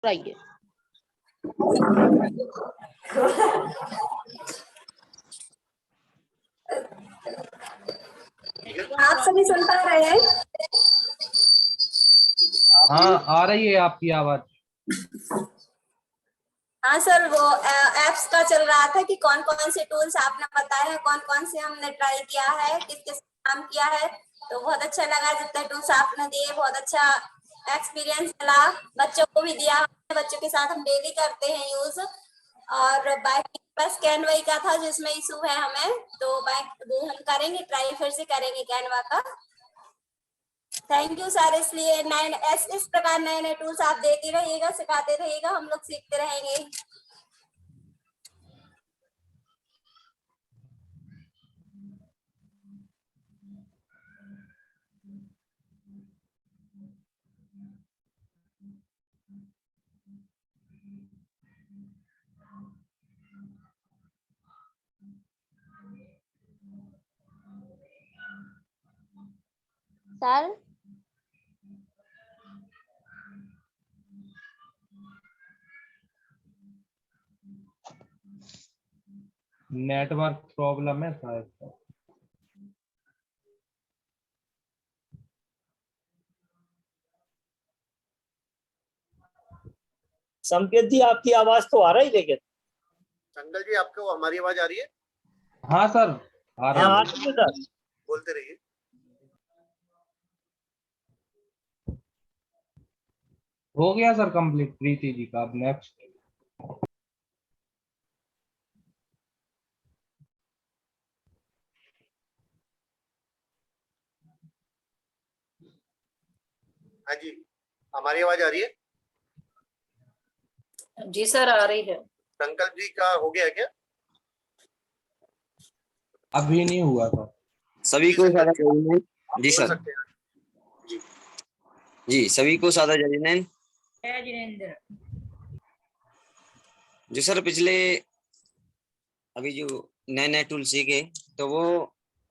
आइए। आप सभी सुन पा रहे हैं? हाँ, आ रही है आपकी आवाज। हाँ सर, वो एप्स का चल रहा था कि कौन कौन से टूल्स आपने बताए हैं, कौन कौन से हमने ट्राई किया है, किस किस काम किया है। तो बहुत अच्छा लगा, जितने टूल्स आपने दिए बहुत अच्छा एक्सपीरियंस मिला, बच्चों को भी दिया। बच्चों के साथ हम डेली करते हैं यूज। और बाकी बस कैनवा का था जिसमें इशू है हमें, तो वो हम करेंगे ट्राई, फिर से करेंगे कैनवा का। Thank you sir. इसलिए इस प्रकार नए नए टूल्स आप देते रहिएगा, सिखाते रहिएगा, हम लोग सीखते रहेंगे। सर नेटवर्क प्रॉब्लम है शायद। संकेत जी, आपकी आवाज तो आ रही, लेकिन संगल जी आपको हमारी आवाज आ रही है? हाँ सर, आ रही हाँ, है। सर बोलते रहिए। हो गया सर कंप्लीट प्रीति जी का। अब नेक्स्ट। हाँ जी, हमारी आवाज आ रही है? जी सर, आ रही है। संकल्प जी का हो गया क्या? अभी नहीं हुआ था। सभी को सादा जय। जी बोल सर। सकते हैं। जी जी, सभी को सादा जय जिनेंद्र। जय जिनेंद्र। जो सर पिछले अभी जो नए नए टूल सीखे तो वो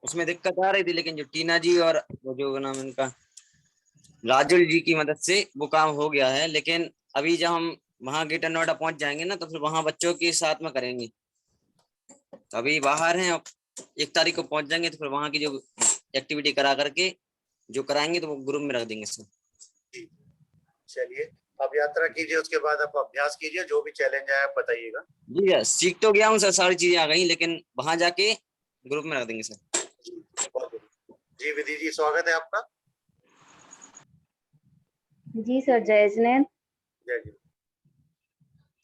उसमें दिक्कत आ रही थी, लेकिन जो टीना जी और वो जो नाम इनका राजुल जी की मदद से वो काम हो गया है। लेकिन अभी जब हम वहाँ ग्रेटर नोएडा पहुंच जाएंगे ना, तो फिर वहाँ बच्चों के साथ में करेंगे। तो अभी बाहर हैं, 1 तारीख को पहुंच जाएंगे, तो फिर वहाँ की जो एक्टिविटी करा करके जो कराएंगे तो वो ग्रुप में रख देंगे सर। चलिए, अब यात्रा कीजिए, उसके बाद आप अभ्यास कीजिए, जो भी चैलेंज आए आप बताइएगा। जी सर, सीख तो गया हूँ सर, सारी चीजें आ गई, लेकिन वहां जाके ग्रुप में रख देंगे सर। जी विधि जी, स्वागत है आपका। जी सर, जय जिनेंद्र। जय जी।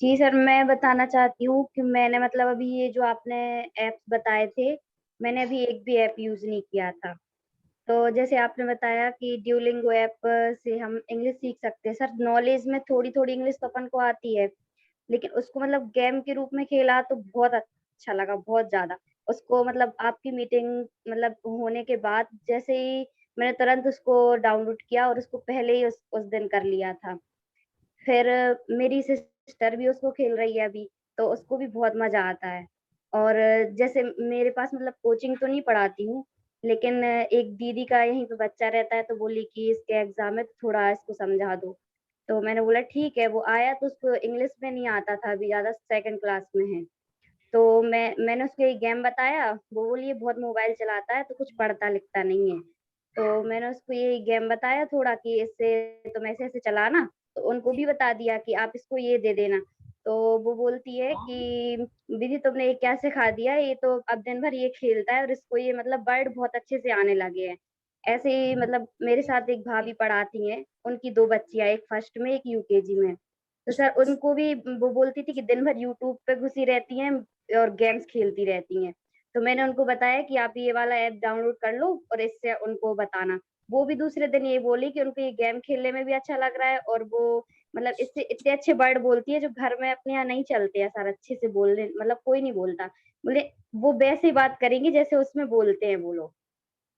जी सर, मैं बताना चाहती हूँ कि मैंने मतलब अभी ये जो आपने ऐप्स बताए थे, मैंने अभी एक भी ऐप यूज नहीं किया था। तो जैसे आपने बताया कि ड्यूलिंगो ऐप से हम इंग्लिश सीख सकते हैं। सर, नॉलेज में थोड़ी थोड़ी इंग्लिश तो अपन को आती है, लेकिन उसको मतलब गेम के रूप में खेला तो बहुत अच्छा लगा, बहुत ज्यादा। उसको मतलब आपकी मीटिंग मतलब होने के बाद जैसे ही मैंने तुरंत उसको डाउनलोड किया और उसको पहले ही उस दिन कर लिया था। फिर मेरी सिस्टर भी उसको खेल रही है अभी, तो उसको भी बहुत मजा आता है। और जैसे मेरे पास मतलब कोचिंग तो नहीं पढ़ाती हूँ, लेकिन एक दीदी का यहीं पे बच्चा रहता है, तो बोली कि इसके एग्जाम है तो थोड़ा इसको समझा दो। तो मैंने बोला ठीक है। वो आया तो उसको इंग्लिश में नहीं आता था, अभी ज्यादा सेकंड क्लास में है। तो मैंने उसको एक गेम बताया। वो बोली ये बहुत मोबाइल चलाता है तो कुछ पढ़ता लिखता नहीं है। तो मैंने उसको ये गेम बताया थोड़ा कि इससे तुम ऐसे ऐसे चलाना। तो उनको भी बता दिया कि आप इसको ये दे देना। तो वो बोलती है कि दीदी तुमने ये क्या सिखा दिया, ये तो अब दिन भर ये खेलता है और इसको ये मतलब वर्ड बहुत अच्छे से आने लगे हैं। ऐसे ही मतलब मेरे साथ एक भाभी पढ़ाती हैं, उनकी 2 बच्चियां, एक फर्स्ट में एक यूकेजी में। तो सर उनको भी वो बोलती थी कि दिन भर यूट्यूब पे घुसी रहती हैं और गेम्स खेलती रहती हैं। तो मैंने उनको बताया कि आप ये वाला ऐप डाउनलोड कर लो और इससे उनको बताना। वो भी दूसरे दिन ये बोली कि उनको ये गेम खेलने में भी अच्छा लग रहा है, और वो मतलब इससे इतने अच्छे वर्ड बोलती है जो घर में अपने यहाँ नहीं चलते हैं सर, अच्छे से बोलने मतलब कोई नहीं बोलता। बोले वो वैसे ही बात करेंगी जैसे उसमें बोलते हैं वो लोग।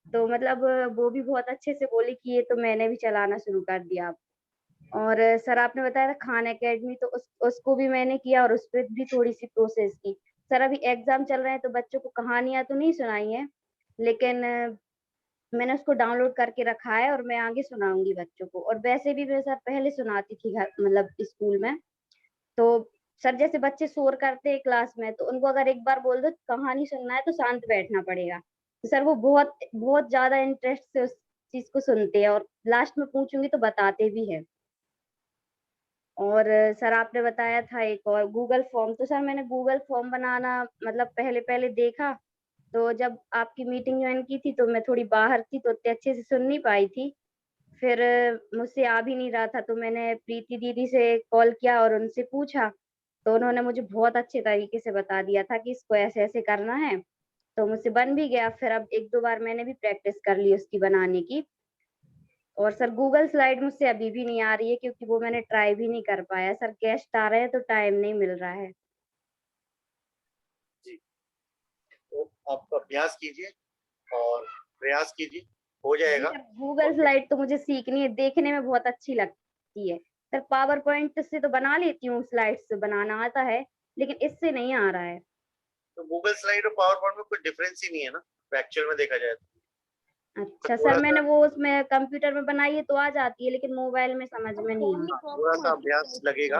तो मतलब वो भी बहुत अच्छे से बोली कि ये तो मैंने भी चलाना शुरू कर दिया अब। और सर आपने बताया था खान एकेडमी, तो उसको भी मैंने किया और उस पर भी थोड़ी सी प्रोसेस की। सर अभी एग्जाम चल रहे हैं तो बच्चों को कहानियां तो नहीं सुनाई है, लेकिन मैंने उसको डाउनलोड करके रखा है और मैं आगे सुनाऊंगी बच्चों को। और वैसे भी मैं सर पहले सुनाती थी घर मतलब स्कूल में। तो सर जैसे बच्चे शोर करते हैं क्लास में, तो उनको अगर एक बार बोल दो कहानी सुनना है तो शांत बैठना पड़ेगा, तो सर वो बहुत बहुत ज्यादा इंटरेस्ट से उस चीज को सुनते हैं और लास्ट में पूछूंगी तो बताते भी है। और सर आपने बताया था एक और गूगल फॉर्म, तो सर मैंने गूगल फॉर्म बनाना मतलब पहले पहले देखा, तो जब आपकी मीटिंग ज्वाइन की थी तो मैं थोड़ी बाहर थी तो उतने अच्छे से सुन नहीं पाई थी। फिर मुझसे आ भी नहीं रहा था, तो मैंने प्रीति दीदी से कॉल किया और उनसे पूछा, तो उन्होंने मुझे बहुत अच्छे तरीके से बता दिया था कि इसको ऐसे ऐसे करना है, तो मुझसे बन भी गया। फिर अब एक दो बार मैंने भी प्रैक्टिस कर ली उसकी बनाने की। और सर गूगल स्लाइड मुझसे अभी भी नहीं आ रही है, क्योंकि वो मैंने ट्राई भी नहीं कर पाया। सर गेस्ट आ रहे हैं तो टाइम नहीं मिल रहा है। तो आप अभ्यास कीजिए और प्रयास कीजिए, हो जाएगा। गूगल स्लाइड तो मुझे सीखनी है, देखने में बहुत अच्छी लगती है। सर पावर पॉइंट से तो बना लेती हूँ, स्लाइड्स बनाना आता है, लेकिन इससे नहीं आ रहा है। तो गूगल स्लाइड और पावर पॉइंट में कोई डिफरेंस ही नहीं है ना, एक्चुअल में देखा जाए तो। अच्छा थोड़ा सर, सा मैंने वो उसमें कंप्यूटर में बनाई है तो आ जाती है, लेकिन मोबाइल में समझ में नहीं आता। थोड़ा सा अभ्यास लगेगा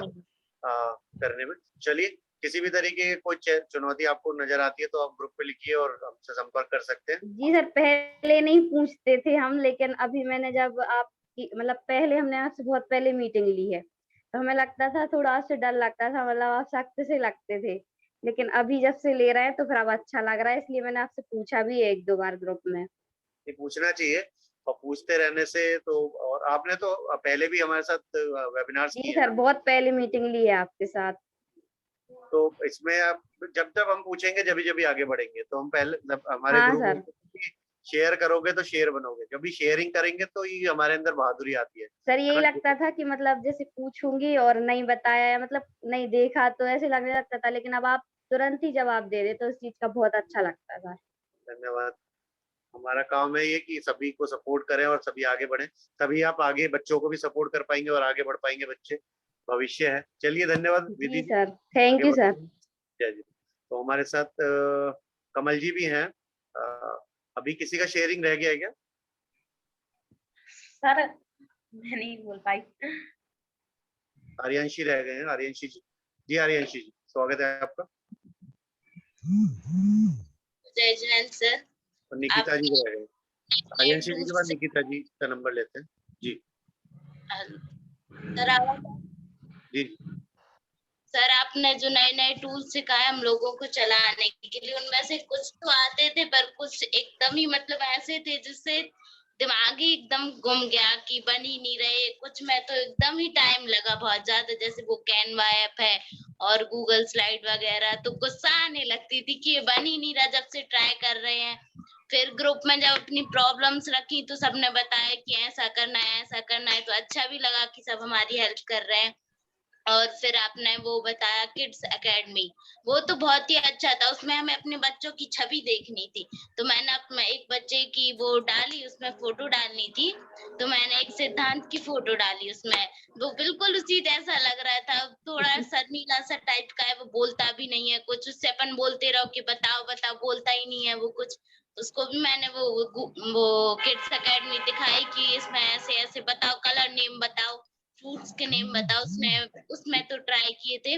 करने में। चलिए, किसी भी तरीके की कोई चुनौती आपको नजर आती है तो आप ग्रुप पे लिखिए और हमसे संपर्क कर सकते हैं। जी सर, पहले नहीं पूछते थे हम, लेकिन अभी मैंने जब आपकी मतलब पहले हमने आपसे बहुत पहले मीटिंग ली है, तो हमें लगता था थोड़ा आपसे डर लगता था, मतलब आप सख्त से लगते थे, लेकिन अभी जब से ले रहे हैं तो फिर अब अच्छा लग रहा है, इसलिए मैंने आपसे पूछा भी है एक दो बार ग्रुप में। ये पूछना चाहिए, और पूछते रहने से तो। और आपने तो पहले भी हमारे साथ वेबिनार्स जी किए सर, हैं, बहुत पहले मीटिंग ली है आपके साथ। तो इसमें आप जब जब हम पूछेंगे जब जब आगे बढ़ेंगे, तो हम पहले हमारे हाँ ग्रुप सर। में शेयर करोगे तो शेयर बनोगे, जब भी शेयरिंग करेंगे तो ये हमारे अंदर बहादुरी आती है। सर यही है ना? लगता था कि मतलब जैसे पूछूंगी और नहीं बताया या मतलब नहीं देखा तो ऐसे लगने लगता था, लेकिन अब आप तुरंत ही जवाब दे रहे तो इस चीज का बहुत अच्छा लगता था। धन्यवाद। हमारा काम है ये कि सभी को सपोर्ट करें और सभी आगे बढ़ें, तभी आप आगे बच्चों को भी सपोर्ट कर पाएंगे और आगे बढ़ पाएंगे। बच्चे भविष्य है। चलिए, धन्यवाद जी विधि जी। सर, थैंक आगे यू बढ़ते सर। हैं। जय जी। तो हमारे साथ कमल जी भी हैं। अभी किसी का शेयरिंग रह गया है क्या? सर मैं नहीं बोल पाई। आर्यांशी रह गए हैं, आर्यांशी जी। जी आर्यांशी जी, स्वागत है आपका। जय जिनेंद्र सर। और निकिता जी रह गए। आर्यांशी जी के बाद टूल्स निकिता जी का नंबर लेते हैं। जी सर जी। सर आपने जो नए नए टूल्स सिखाए हम लोगों को चलाने के लिए, उनमें से कुछ तो आते थे पर कुछ एकदम ही मतलब ऐसे थे जिससे दिमाग ही एकदम गुम गया कि बन ही नहीं रहे। कुछ में तो एकदम ही टाइम लगा बहुत ज्यादा, जैसे वो कैनवा ऐप है और गूगल स्लाइड वगैरह, तो गुस्सा आने लगती थी कि ये बन ही नहीं रहा जब से ट्राई कर रहे हैं। फिर ग्रुप में जब अपनी प्रॉब्लम्स रखी तो सबने बताया कि ऐसा करना है ऐसा करना है, तो अच्छा भी लगा कि सब हमारी हेल्प कर रहे हैं। और फिर आपने वो बताया किड्स एकेडमी, वो तो बहुत ही अच्छा था। उसमें हमें अपने बच्चों की छवि देखनी थी, तो मैंने अपने एक बच्चे की वो डाली, उसमें फोटो डालनी थी, तो मैंने एक सिद्धांत की फोटो डाली उसमें। वो बिल्कुल उसी जैसा लग रहा था, थोड़ा शर्मीला सा टाइप का है, वो बोलता भी नहीं है कुछ, उससे अपन बोलते रहो कि बताओ बताओ, बोलता ही नहीं है वो कुछ। उसको भी मैंने वो किड्स एकेडमी दिखाई कि इसमें ऐसे ऐसे बताओ, कलर नेम बताओ, फ्रूट्स के नेम बताओ। उसमें तो ट्राई किए थे।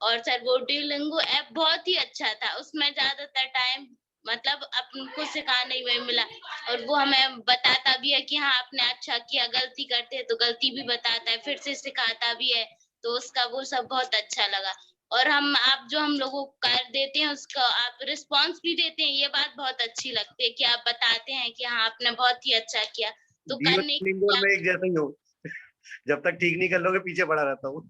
और सर वो ड्यूलिंगो ऐप बहुत ही अच्छा था, उसमें ज्यादातर टाइम मतलब अपन को सिखाने में मिला, और वो हमें बताता भी है कि हाँ आपने अच्छा किया, गलती करते हैं तो गलती भी बताता है, फिर से सिखाता भी है, तो उसका वो सब बहुत अच्छा लगा। और आप जो हम लोगों को कर देते हैं उसका आप रिस्पॉन्स भी देते हैं, ये बात बहुत अच्छी लगती है कि आप बताते हैं कि हाँ आपने बहुत ही अच्छा किया, तो करने डुओलिंगो में एक जैसा ही हो। जब तक ठीक नहीं कर लोगे पीछे पड़ा रहता हूँ।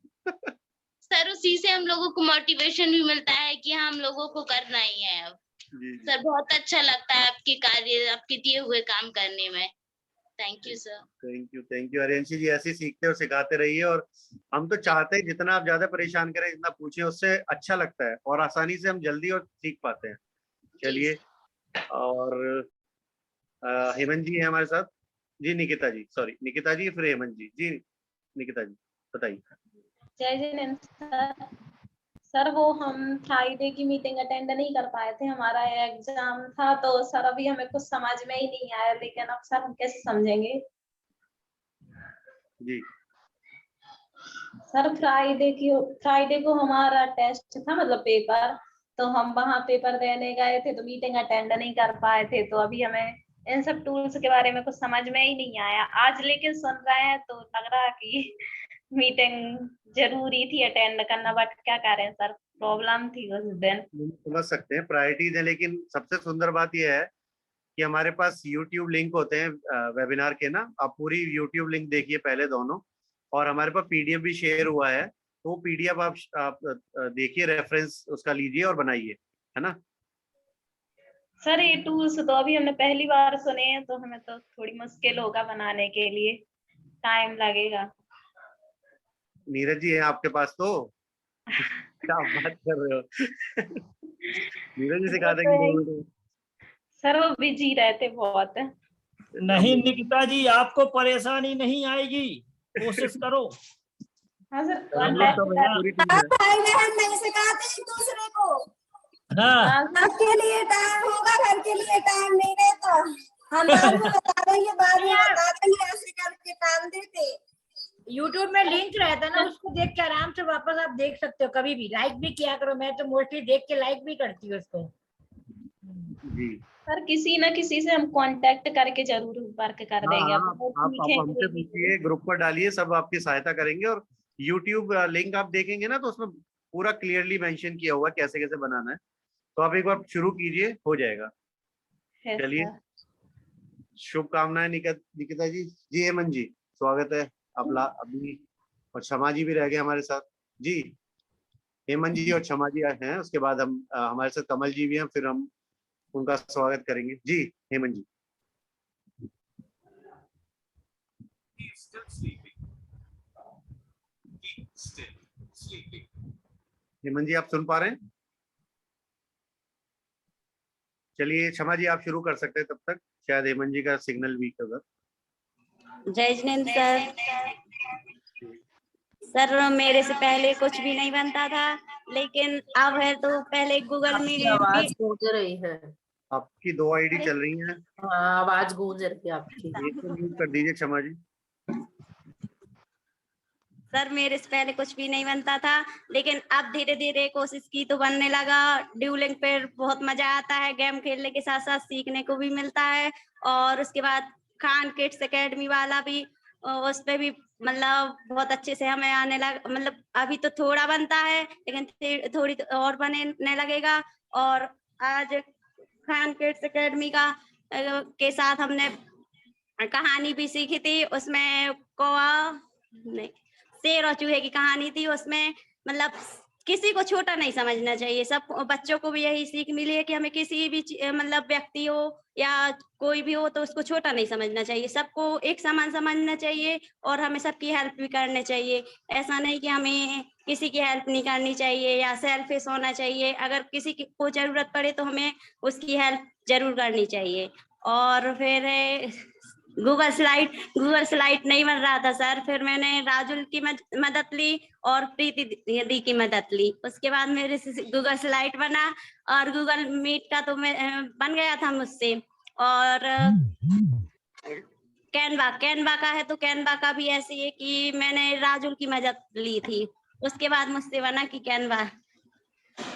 सर उसी से हम लोगों को मोटिवेशन भी मिलता है कि हाँ हम लोगों को करना ही है अब। सर बहुत अच्छा लगता है आपके कार्य, आपके दिए हुए काम करने में। Thank you sir. Thank you Aaryanshi ji. ऐसे सीखते और सिखाते रहिए, और हम तो चाहते हैं जितना आप ज्यादा परेशान करें, जितना पूछे उससे अच्छा लगता है और आसानी से हम जल्दी और सीख पाते हैं। चलिए, और हेमंत जी है हमारे साथ। जी निकिता जी, सॉरी निकिता जी फिर हेमंत जी। जी निकिता जी बताइए। जय जिनेंद्र सर। सर वो हम फ्राइडे की मीटिंग अटेंड नहीं कर पाए थे, हमारा एग्जाम था, तो सर अभी हमें कुछ समझ में ही नहीं आया, लेकिन अब सर हम कैसे समझेंगे? जी सर फ्राइडे को हमारा टेस्ट था, मतलब पेपर, तो हम वहाँ पेपर देने गए थे, तो मीटिंग अटेंड नहीं कर पाए थे, तो अभी हमें इन सब टूल्स के बारे में कुछ समझ में ही नहीं आया। आज लेकिन सुन रहे हैं तो लग रहा है कि मीटिंग जरूरी थी अटेंड करना, बट क्या करें सर, प्रॉब्लम थी उस दिन। समझ सकते हैं, प्रायोरिटीज है, लेकिन सबसे सुंदर बात यह है कि हमारे पास YouTube लिंक होते हैं वेबिनार के ना। आप पूरी YouTube लिंक देखिए पहले दोनों, और हमारे पास PDF भी शेयर हुआ है, तो PDF आप देखिए, रेफरेंस उसका लीजिए और बनाइए, है ना। सर ये टूल्स तो अभी हमने पहली बार सुने हैं, तो हमें तो थोड़ी मुश्किल होगा बनाने के लिए, टाइम लगेगा। नीरज जी है आपके पास तो क्या बात कर रहे हो नीरज जी सिखा देंगे 2 मिनट में। सर वो बिजी रहते बहुत। नहीं निकिता जी, आपको परेशानी नहीं आएगी, कोशिश करो। हाँ सर, हम लोग तो भैया पूरी टीम है। भाई बहन नहीं सिखाते एक दूसरे को। हाँ, घर के लिए टाइम होगा, घर के लिए टाइम नहीं रहता। हम बाद में बता देंगे, बाद में बता देंगे, ऐसे करके टाइम देते। YouTube में लिंक रहता है ना, उसको देख के आराम से वापस आप देख सकते हो, कभी भी लाइक भी किया करो। मैं तो मोस्टली देख के लाइक भी करती हूँ उसको। जी सर किसी न किसी से हम कांटेक्ट करके जरूर वर्क कर देंगे। हाँ, अब वो आप सीखेंगे हमसे भी। पूछिए, ग्रुप पर डालिए, सब आपकी सहायता करेंगे। और YouTube लिंक आप देखेंगे ना, तो उसमें पूरा क्लियरली मेंशन किया हुआ है कैसे कैसे बनाना है, तो आप एक बार शुरू कीजिए, हो जाएगा। है चलिए, सर। शुभकामनाएं निकिता जी। जी हेमंत जी, स्वागत है। अभी और क्षमा जी भी रह गए हमारे साथ। जी हेमंत जी और क्षमा जी हैं, उसके बाद हम हमारे साथ कमल जी भी हैं, फिर हम उनका स्वागत करेंगे। जी हेमंत जी। हेमंत जी आप सुन पा रहे हैं? चलिए क्षमा जी आप शुरू कर सकते हैं तब तक, शायद हेमंत जी का सिग्नल वीक होगा। जय जिनेंद्र सर। सर मेरे से पहले कुछ भी नहीं बनता था, लेकिन अब है तो पहले गूगल में आवाज गूंज रही है। आपकी 2 आईडी चल रही हैं। हाँ, आवाज गूंज रही है आपकी। एक तो म्यूट कर दीजिए क्षमा जी। सर मेरे से पहले कुछ भी नहीं बनता था, लेकिन अब धीरे धीरे कोशिश की तो बनने लगा। ड्यूलिंग पे बहुत मजा आता है, गेम खेलने के साथ साथ सीखने को भी मिलता है। और उसके बाद खान किड्स एकेडमी वाला भी, उस पे भी मतलब बहुत अच्छे से हमें आने लगा। मतलब अभी तो थोड़ा बनता है, लेकिन थोड़ी और बनने लगेगा। और आज खान किड्स एकेडमी का के साथ हमने कहानी भी सीखी थी। उसमें कौवा नहीं, शेर और चूहे की कहानी थी। उसमें मतलब किसी को छोटा नहीं समझना चाहिए। सब बच्चों को भी यही सीख मिली है कि हमें किसी भी मतलब व्यक्ति हो या कोई भी हो, तो उसको छोटा नहीं समझना चाहिए, सबको एक समान समझना चाहिए और हमें सबकी हेल्प भी करनी चाहिए। ऐसा नहीं कि हमें किसी की हेल्प नहीं करनी चाहिए या सेल्फिश होना चाहिए। अगर किसी को जरूरत पड़े तो हमें उसकी हेल्प जरूर करनी चाहिए। और फिर गूगल स्लाइड नहीं बन रहा था सर, फिर मैंने राजुल की मदद ली और प्रीति दीदी की मदद ली। उसके बाद मेरे से गूगल स्लाइड बना, और गूगल मीट का तो मैं बन गया था मुझसे। और कैनवा का है, तो कैनवा का भी ऐसे है कि मैंने राजुल की मदद ली थी, उसके बाद मुझसे बना कि कैनवा।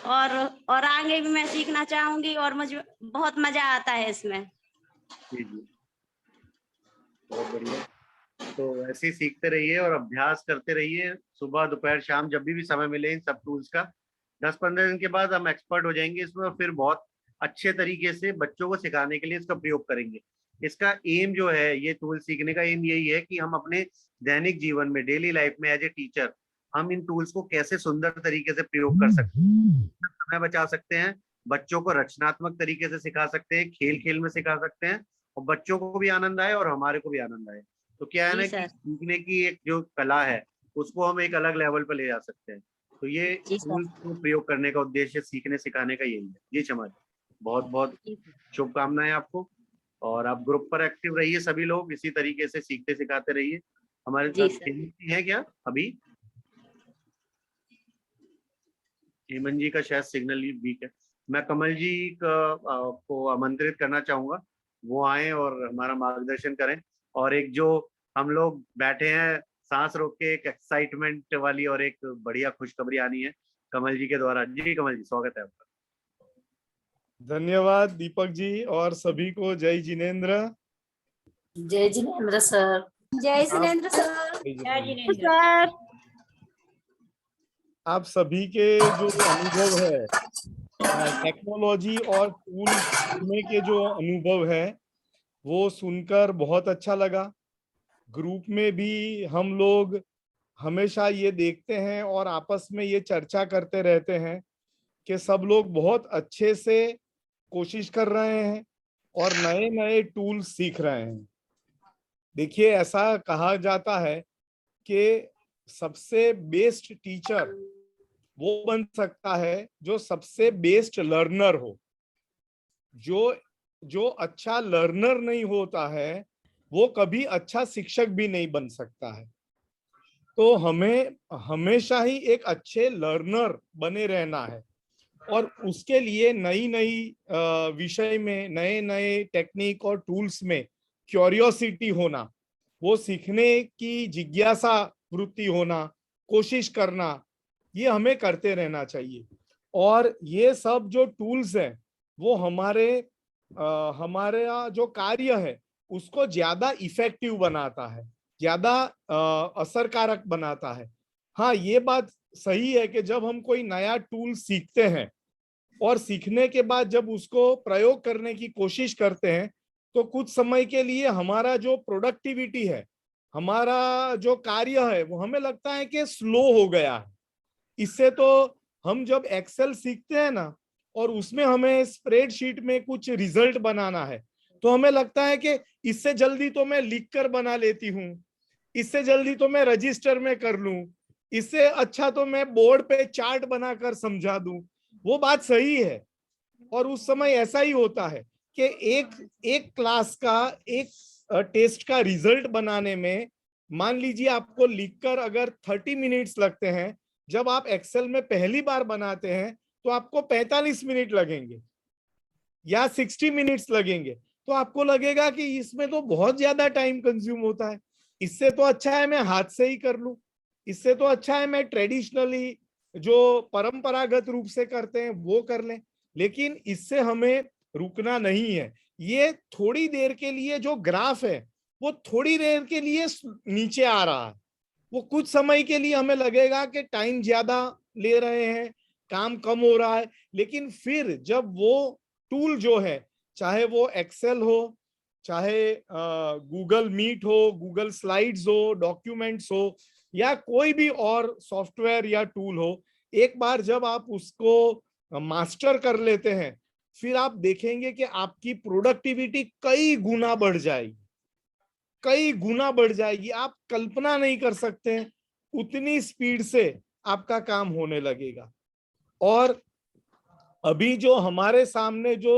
और आगे भी मैं सीखना चाहूंगी और मुझे बहुत मजा आता है इसमें। जी जी, बहुत बढ़िया। तो ऐसे ही सीखते रहिए और अभ्यास करते रहिए, सुबह दोपहर शाम जब भी समय मिले इन सब टूल्स का। 10-15 दिन के बाद हम एक्सपर्ट हो जाएंगे इसमें, और फिर बहुत अच्छे तरीके से बच्चों को सिखाने के लिए इसका प्रयोग करेंगे। इसका एम जो है, ये टूल सीखने का एम यही है कि हम अपने दैनिक जीवन में, डेली लाइफ में एज ए टीचर, हम इन टूल्स को कैसे सुंदर तरीके से प्रयोग कर सकते हैं, समय बचा सकते हैं, बच्चों को रचनात्मक तरीके से सिखा सकते हैं, खेल खेल में सिखा सकते हैं, और बच्चों को भी आनंद आए और हमारे को भी आनंद आए। तो क्या है ना कि सीखने की एक जो कला है उसको हम एक अलग लेवल पर ले जा सकते हैं। तो ये टूल्स को प्रयोग करने का उद्देश्य सीखने सिखाने का यही है। जी क्षमा, बहुत बहुत शुभकामनाएं आपको। और आप ग्रुप पर एक्टिव रहिए, सभी लोग इसी तरीके से सीखते सिखाते रहिए। हमारे साथ है क्या अभी? हेमंत जी का शायद सिग्नल वीक है। मैं कमल जी को आमंत्रित करना चाहूंगा, वो आए और हमारा मार्गदर्शन करें। और एक जो हम लोग बैठे हैं सांस रोक के, एक एक्साइटमेंट वाली और एक बढ़िया खुशखबरी आनी है कमल जी के द्वारा। जी कमल जी, स्वागत है आपका। धन्यवाद दीपक जी, और सभी को जय जिनेंद्र। जय जिनेंद्र सर। जय जिनेंद्र सर। जय जिनेंद्र सर। आप सभी के जो अनुभव है, टेक्नोलॉजी और टूल सीखने के जो अनुभव है, वो सुनकर बहुत अच्छा लगा। ग्रुप में भी हम लोग हमेशा ये देखते हैं और आपस में ये चर्चा करते रहते हैं कि सब लोग बहुत अच्छे से कोशिश कर रहे हैं और नए नए टूल सीख रहे हैं। देखिए, ऐसा कहा जाता है कि सबसे बेस्ट टीचर वो बन सकता है जो सबसे बेस्ट लर्नर हो। जो अच्छा लर्नर नहीं होता है वो कभी अच्छा शिक्षक भी नहीं बन सकता है। तो हमें हमेशा ही एक अच्छे लर्नर बने रहना है और उसके लिए नई नई विषय में, नए नए टेक्निक और टूल्स में क्यूरियोसिटी होना, वो सीखने की जिज्ञासा वृत्ति होना, कोशिश करना, ये हमें करते रहना चाहिए। और ये सब जो टूल्स हैं वो हमारे जो कार्य है उसको ज्यादा इफेक्टिव बनाता है, ज्यादा असरकारक बनाता है। हाँ, ये बात सही है कि जब हम कोई नया टूल सीखते हैं और सीखने के बाद जब उसको प्रयोग करने की कोशिश करते हैं तो कुछ समय के लिए हमारा जो प्रोडक्टिविटी है, हमारा जो कार्य है, वो हमें लगता है कि स्लो हो गया है। इससे तो हम जब एक्सेल सीखते हैं ना और उसमें हमें स्प्रेडशीट में कुछ रिजल्ट बनाना है तो हमें लगता है कि इससे जल्दी तो मैं लिख कर बना लेती हूँ, इससे जल्दी तो मैं रजिस्टर में कर लूं, इससे अच्छा तो मैं बोर्ड पे चार्ट बनाकर समझा दूं। वो बात सही है और उस समय ऐसा ही होता है कि एक क्लास का, एक टेस्ट का रिजल्ट बनाने में मान लीजिए आपको लिखकर अगर 30 मिनट्स लगते हैं, जब आप एक्सेल में पहली बार बनाते हैं तो आपको 45 मिनट लगेंगे या 60 मिनट्स लगेंगे। तो आपको लगेगा कि इसमें तो बहुत ज्यादा टाइम कंज्यूम होता है, इससे तो अच्छा है मैं हाथ से ही कर लूं, इससे तो अच्छा है मैं ट्रेडिशनली जो परंपरागत रूप से करते हैं वो कर लें। लेकिन इससे हमें रुकना नहीं है। ये थोड़ी देर के लिए जो ग्राफ है वो थोड़ी देर के लिए नीचे आ रहा है, वो कुछ समय के लिए हमें लगेगा कि टाइम ज्यादा ले रहे हैं, काम कम हो रहा है, लेकिन फिर जब वो टूल जो है, चाहे वो एक्सेल हो, चाहे गूगल मीट हो, गूगल स्लाइड्स हो, डॉक्यूमेंट्स हो, या कोई भी और सॉफ्टवेयर या टूल हो, एक बार जब आप उसको मास्टर कर लेते हैं फिर आप देखेंगे कि आपकी प्रोडक्टिविटी कई गुना बढ़ जाएगी, कई गुना बढ़ जाएगी। आप कल्पना नहीं कर सकते उतनी स्पीड से आपका काम होने लगेगा। और अभी जो हमारे सामने जो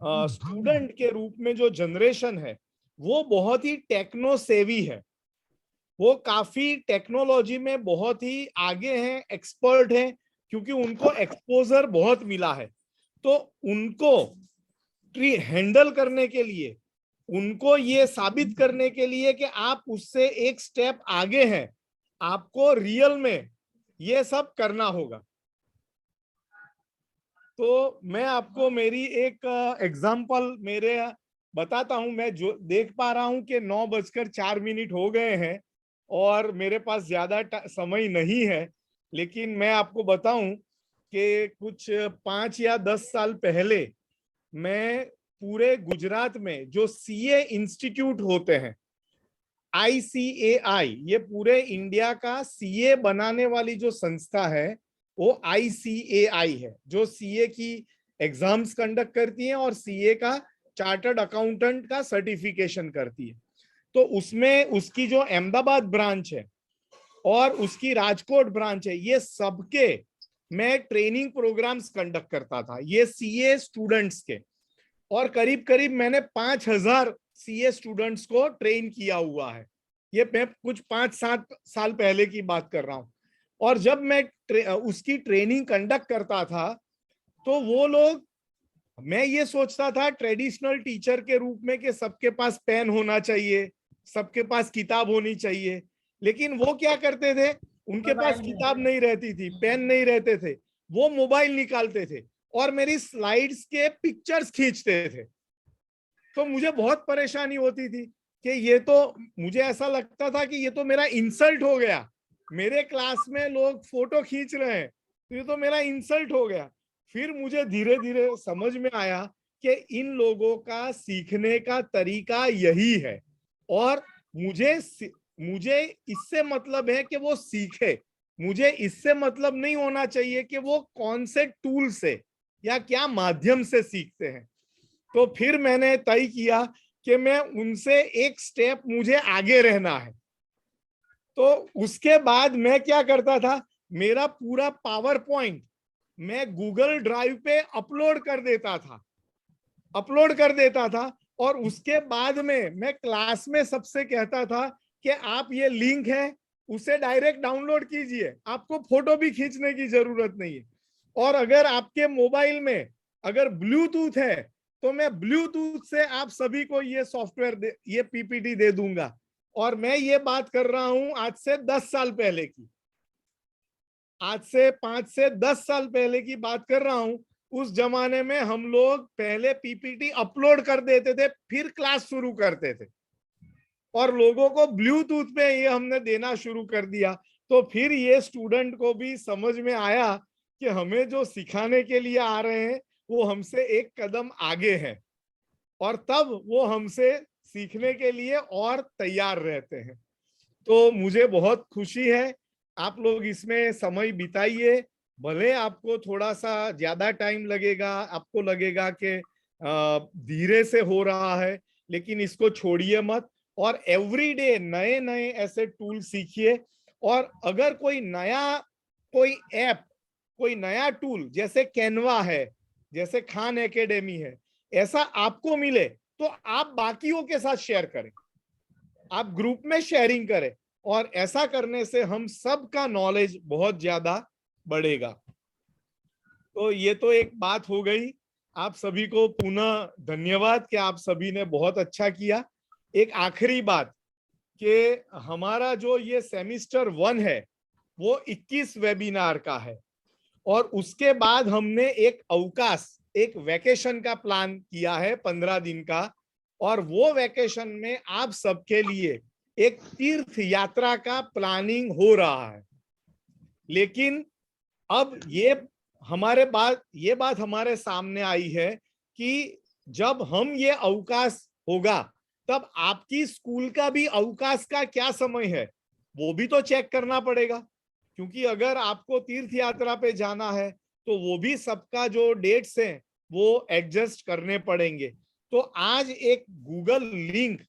स्टूडेंट के रूप में जो जनरेशन है वो बहुत ही टेक्नो सेवी है, वो काफी टेक्नोलॉजी में बहुत ही आगे हैं, एक्सपर्ट हैं, क्योंकि उनको एक्सपोजर बहुत मिला है। तो उनको हैंडल करने के लिए, उनको ये साबित करने के लिए कि आप उससे एक स्टेप आगे हैं, आपको रियल में ये सब करना होगा। तो मैं आपको मेरी एक एग्जांपल मेरे बताता हूं। मैं जो देख पा रहा हूं कि 9:04 हो गए हैं और मेरे पास ज्यादा समय नहीं है, लेकिन मैं आपको बताऊं कि कुछ 5 या 10 साल पहले मैं पूरे गुजरात में जो सीए इंस्टीट्यूट होते हैं, ICAI, ये पूरे इंडिया का सीए बनाने वाली जो संस्था है वो ICAI है, जो सीए की एग्जाम्स कंडक्ट करती है और सीए का चार्टर्ड अकाउंटेंट का सर्टिफिकेशन करती है। तो उसमें उसकी जो अहमदाबाद ब्रांच है और उसकी राजकोट ब्रांच है, ये सबके मैं ट्रेनिंग प्रोग्राम्स कंडक्ट करता था, ये सीए स्टूडेंट्स के। और करीब करीब मैंने 5000 सीए स्टूडेंट्स को ट्रेन किया हुआ है। ये मैं कुछ 5-7 साल पहले की बात कर रहा हूँ। और जब मैं उसकी ट्रेनिंग कंडक्ट करता था तो वो लोग, मैं ये सोचता था ट्रेडिशनल टीचर के रूप में कि सबके पास पेन होना चाहिए, सबके पास किताब होनी चाहिए, लेकिन वो क्या करते थे, उनके पास किताब नहीं रहती थी, पेन नहीं रहते थे, वो मोबाइल निकालते थे और मेरी स्लाइड्स के पिक्चर्स खींचते थे। तो मुझे बहुत परेशानी होती थी कि ये तो, मुझे ऐसा लगता था कि ये तो मेरा इंसल्ट हो गया, मेरे क्लास में लोग फोटो खींच रहे हैं तो ये तो मेरा इंसल्ट हो गया। फिर मुझे धीरे धीरे समझ में आया कि इन लोगों का सीखने का तरीका यही है और मुझे इससे मतलब है कि वो सीखे, मुझे इससे मतलब नहीं होना चाहिए कि वो कौन से टूल से या क्या माध्यम से सीखते हैं। तो फिर मैंने तय किया कि मैं उनसे एक स्टेप मुझे आगे रहना है। तो उसके बाद मैं क्या करता था, मेरा पूरा पावर पॉइंट मैं गूगल ड्राइव पे अपलोड कर देता था और उसके बाद में मैं क्लास में सबसे कहता था कि आप ये लिंक है उसे डायरेक्ट डाउनलोड कीजिए, आपको फोटो भी खींचने की जरूरत नहीं है। और अगर आपके मोबाइल में अगर ब्लूटूथ है तो मैं ब्लूटूथ से आप सभी को ये सॉफ्टवेयर ये पीपीटी दे दूंगा। और मैं ये बात कर रहा हूं आज से 10 साल पहले की, आज से 5 से 10 साल पहले की बात कर रहा हूं। उस जमाने में हम लोग पहले पीपीटी अपलोड कर देते थे फिर क्लास शुरू करते थे और लोगों को ब्लूटूथ पे ये हमने देना शुरू कर दिया। तो फिर ये स्टूडेंट को भी समझ में आया कि हमें जो सिखाने के लिए आ रहे हैं वो हमसे एक कदम आगे हैं और तब वो हमसे सीखने के लिए और तैयार रहते हैं। तो मुझे बहुत खुशी है, आप लोग इसमें समय बिताइए, भले आपको थोड़ा सा ज्यादा टाइम लगेगा, आपको लगेगा कि धीरे से हो रहा है, लेकिन इसको छोड़िए मत और एवरीडे नए नए ऐसे टूल सीखिए। और अगर कोई ऐप, कोई नया टूल जैसे कैनवा है, जैसे खान एकेडमी है, ऐसा आपको मिले तो आप बाकियों के साथ शेयर करें, आप ग्रुप में शेयरिंग करें और ऐसा करने से हम सबका नॉलेज बहुत ज्यादा बढ़ेगा। तो ये तो एक बात हो गई। आप सभी को पुनः धन्यवाद कि आप सभी ने बहुत अच्छा किया। एक आखिरी बात कि हमारा जो ये सेमिस्टर 1 है वो 21 वेबिनार का है और उसके बाद हमने एक अवकाश, एक वैकेशन का प्लान किया है 15 दिन का, और वो वैकेशन में आप सबके लिए एक तीर्थ यात्रा का प्लानिंग हो रहा है। लेकिन अब ये बात हमारे सामने आई है कि जब हम ये अवकाश होगा तब आपकी स्कूल का भी अवकाश का क्या समय है वो भी तो चेक करना पड़ेगा, क्योंकि अगर आपको तीर्थ यात्रा पे जाना है तो वो भी सबका जो डेट्स हैं वो एडजस्ट करने पड़ेंगे। तो आज एक गूगल लिंक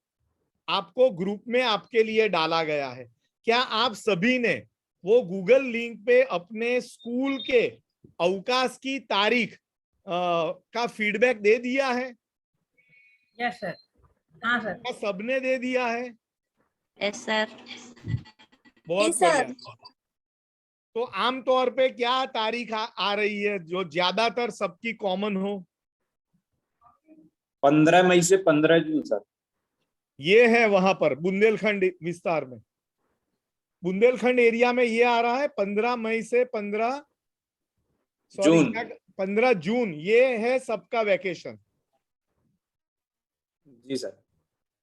आपको ग्रुप में आपके लिए डाला गया है, क्या आप सभी ने वो गूगल लिंक पे अपने स्कूल के अवकाश की तारीख का फीडबैक दे दिया है? Yes sir. हाँ सर। क्या सबने दे दिया है? Yes sir. बहुत बढ़िया। तो आमतौर पे क्या तारीख आ रही है जो ज्यादातर सबकी कॉमन हो? 15 मई से 15 जून सर। ये है वहां पर बुंदेलखंड विस्तार में, बुंदेलखंड एरिया में ये आ रहा है 15 मई से 15 जून। ये है सबका वैकेशन। जी सर।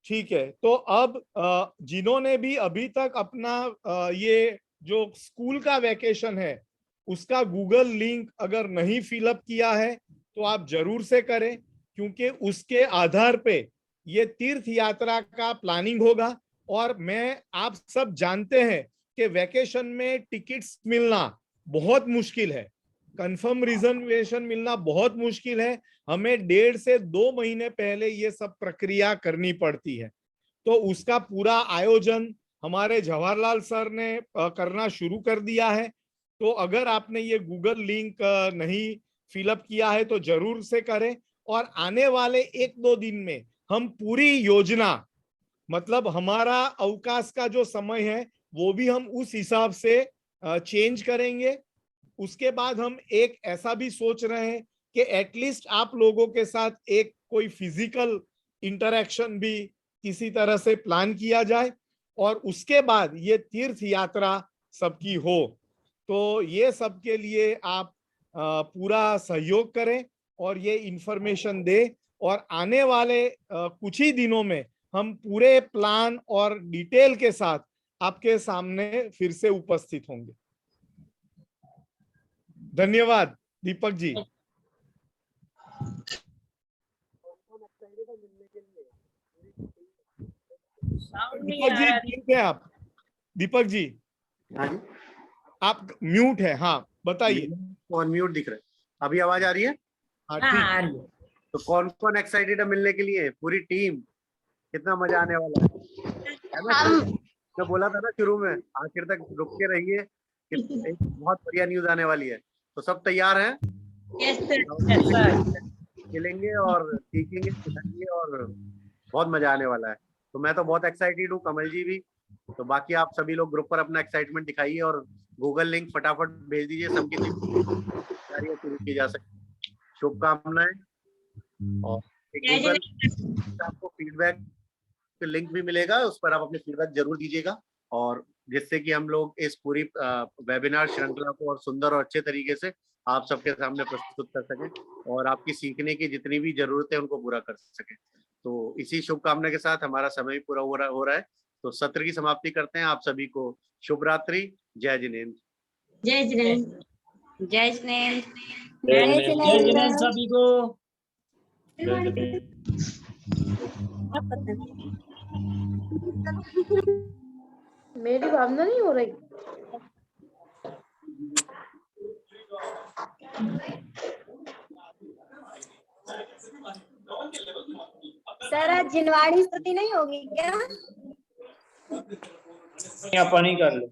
ठीक है, तो अब जिन्होंने भी अभी तक अपना ये जो स्कूल का वैकेशन है उसका गूगल लिंक अगर नहीं फिलअप किया है तो आप जरूर से करें, क्योंकि उसके आधार पे ये तीर्थ यात्रा का प्लानिंग होगा। और मैं, आप सब जानते हैं कि वैकेशन में टिकट्स मिलना बहुत मुश्किल है, कंफर्म रिजर्वेशन मिलना बहुत मुश्किल है, हमें 1.5 से 2 महीने पहले ये सब प्रक्रिया करनी पड़ती है। तो उसका पूरा आयोजन हमारे जवाहरलाल सर ने करना शुरू कर दिया है। तो अगर आपने ये गूगल लिंक नहीं फिलअप किया है तो जरूर से करें। और आने वाले 1-2 दिन में हम पूरी योजना, मतलब हमारा अवकाश का जो समय है वो भी हम उस हिसाब से चेंज करेंगे। उसके बाद हम एक ऐसा भी सोच रहे हैं कि एटलीस्ट आप लोगों के साथ एक कोई फिजिकल इंटरेक्शन भी किसी तरह से प्लान किया जाए और उसके बाद ये तीर्थ यात्रा सबकी हो। तो ये सबके लिए आप पूरा सहयोग करें और ये इंफॉर्मेशन दे, और आने वाले कुछ ही दिनों में हम पूरे प्लान और डिटेल के साथ आपके सामने फिर से उपस्थित होंगे। धन्यवाद दीपक जी। दीपक जी म्यूट है आप। दीपक जी हाँ जी, आप म्यूट है। हाँ बताइए। और म्यूट दिख रहा है। अभी आवाज आ रही है? हाँ हाँ, ठीक। आ रही है। तो कौन कौन एक्साइटेड है मिलने के लिए? पूरी टीम। कितना मजा आने वाला है ना? मैं बोला था ना शुरू में, आखिर तक रुक के रहिए कि एक बहुत बढ़िया न्यूज आने वाली है। तो सब तैयार हैं? Yes sir. खेलेंगे और सीखेंगे, सिखाएंगे और बहुत मजा आने वाला है। तो मैं तो बहुत एक्साइटेड हूँ, कमल जी भी। तो बाकी आप सभी लोग ग्रुप पर अपना एक्साइटमेंट दिखाइए और गूगल लिंक फटाफट भेज दीजिए, सब किसी तैयारियां शुरू की जा सके। शुभकामनाएं। और गूगल आपको फीडबैक लिंक भी मिलेगा, उस पर आप अपने फीडबैक जरूर दीजिएगा, और जिससे कि हम लोग इस पूरी वेबिनार श्रृंखला को और सुंदर और अच्छे तरीके से आप सबके सामने प्रस्तुत कर सकें और आपकी सीखने की जितनी भी जरूरतें उनको पूरा कर सकें। तो इसी शुभकामना के साथ हमारा समय भी पूरा हो रहा है। तो सत्र की समाप्ति करते हैं। आप सभी को शुभ रात्रि। जय जिनेंद्र। जय जिनेंद्र। जय जिनेंद्र। जय जिनेंद्र सभी को। मेरी भावना नहीं हो रही। सर आज जिनवाड़ी स्तुति नहीं होगी क्या? अपन ही कर लो।